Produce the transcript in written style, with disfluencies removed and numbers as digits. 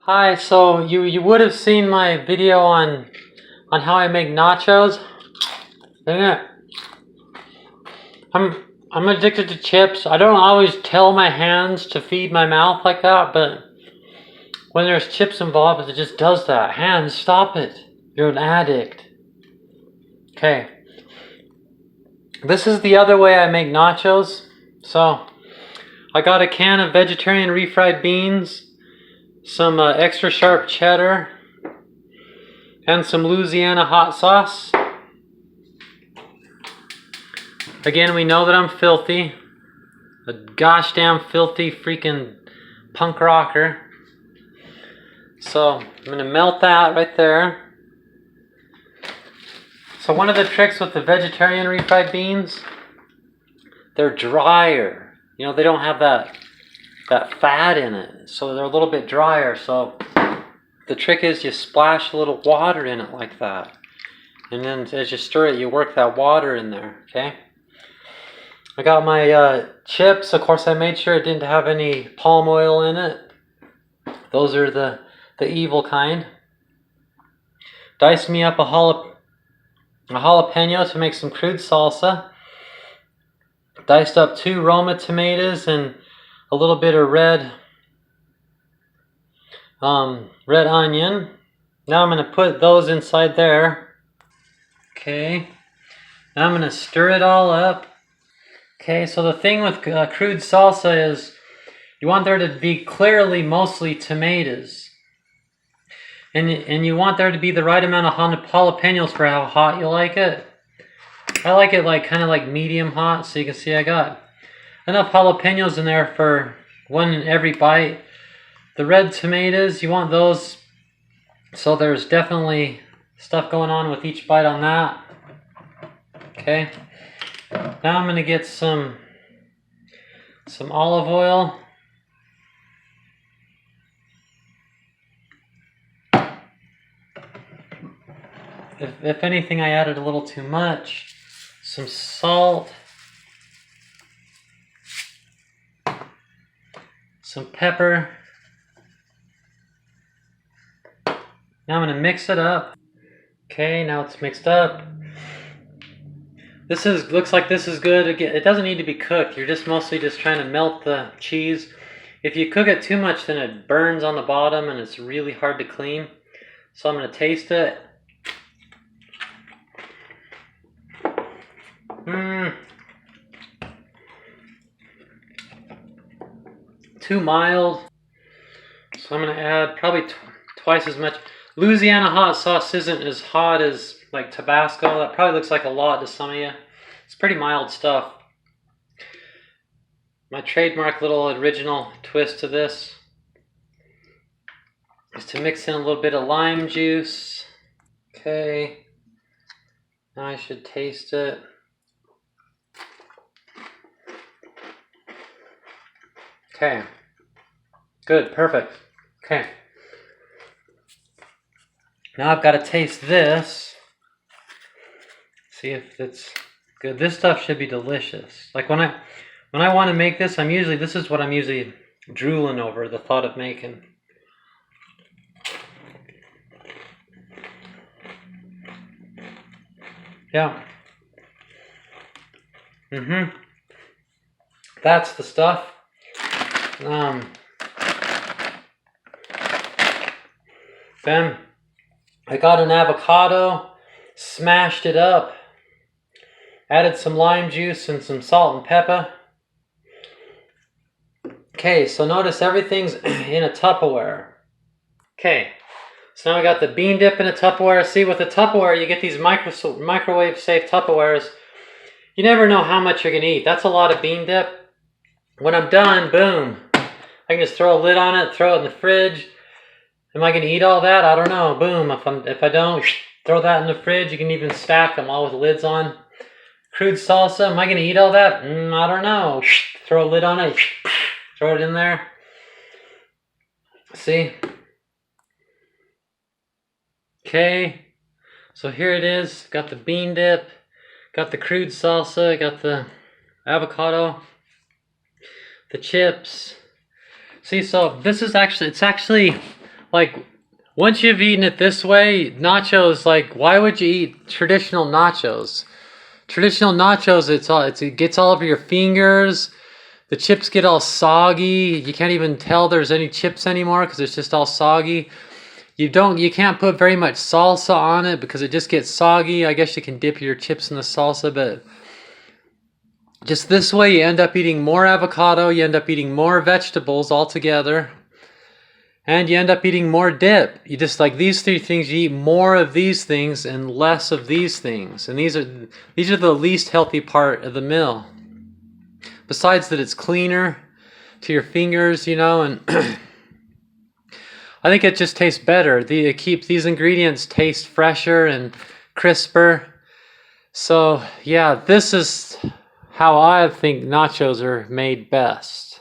Hi, so you would have seen my video on how I make nachos. Dang it. I'm addicted to chips. I don't always tell my hands to feed my mouth like that, but when there's chips involved, it just does that. Hands, stop it. You're an addict. Okay. This is the other way I make nachos. So, I got a can of vegetarian refried beans, some extra sharp cheddar, and some Louisiana hot sauce. Again, we know that I'm filthy. A gosh damn filthy freaking punk rocker. So I'm gonna melt that right there. So one of the tricks with the vegetarian refried beans, they're drier. You know, they don't have that fat in it, so they're a little bit drier. So the trick is you splash a little water in it like that, and then as you stir it, you work that water in there. Okay. I got my chips. Of course, I made sure it didn't have any palm oil in it. Those are the evil kind. Diced me up a jalapeno to make some crude salsa. Diced up 2 Roma tomatoes and a little bit of red onion. Now I'm going to put those inside there. Okay. Now I'm going to stir it all up. Okay, so the thing with crude salsa is you want there to be clearly mostly tomatoes. And you want there to be the right amount of jalapenos for how hot you like it. I like it like kind of like medium hot, so you can see I got enough jalapenos in there for one in every bite. The red tomatoes, you want those, so there's definitely stuff going on with each bite on that. Okay. Now I'm going to get some olive oil. If anything, I added a little too much. Some salt. Some pepper. Now I'm going to mix it up. Okay, now it's mixed up. Looks like this is good. Again, it doesn't need to be cooked. You're just mostly just trying to melt the cheese. If you cook it too much, then it burns on the bottom and it's really hard to clean. So I'm going to taste it. Too mild. So I'm going to add probably twice as much. Louisiana hot sauce isn't as hot as like Tabasco. That probably looks like a lot to some of you. It's pretty mild stuff. My trademark little original twist to this is to mix in a little bit of lime juice. Okay. Now I should taste it. Okay. Good, perfect. Okay. Now I've got to taste this. See if it's good. This stuff should be delicious. Like when I want to make this, this is what I'm usually drooling over, the thought of making. Yeah. That's the stuff. Then I got an avocado, smashed it up, added some lime juice and some salt and pepper. Okay, so notice everything's in a Tupperware. Okay, so now I got the bean dip in a Tupperware. See, with a Tupperware, you get these microwave safe Tupperwares. You never know how much you're going to eat. That's a lot of bean dip. When I'm done, boom. I can just throw a lid on it, throw it in the fridge. Am I going to eat all that? I don't know. Boom. If I don't, throw that in the fridge. You can even stack them all with lids on. Crude salsa. Am I going to eat all that? I don't know. Throw a lid on it. Throw it in there. See? Okay. So here it is. Got the bean dip. Got the crude salsa. Got the avocado. The chips. See, so this is actually, like, once you've eaten it this way, nachos, like, why would you eat traditional nachos? Traditional nachos, it gets all over your fingers. The chips get all soggy. You can't even tell there's any chips anymore because it's just all soggy. You can't put very much salsa on it because it just gets soggy. I guess you can dip your chips in the salsa, but just this way you end up eating more avocado, you end up eating more vegetables altogether, and you end up eating more dip. You just, like these three things, you eat more of these things and less of these things. And these are the least healthy part of the meal. Besides that, it's cleaner to your fingers, and I think it just tastes better. It keeps these ingredients taste fresher and crisper. So yeah, this is how I think nachos are made best.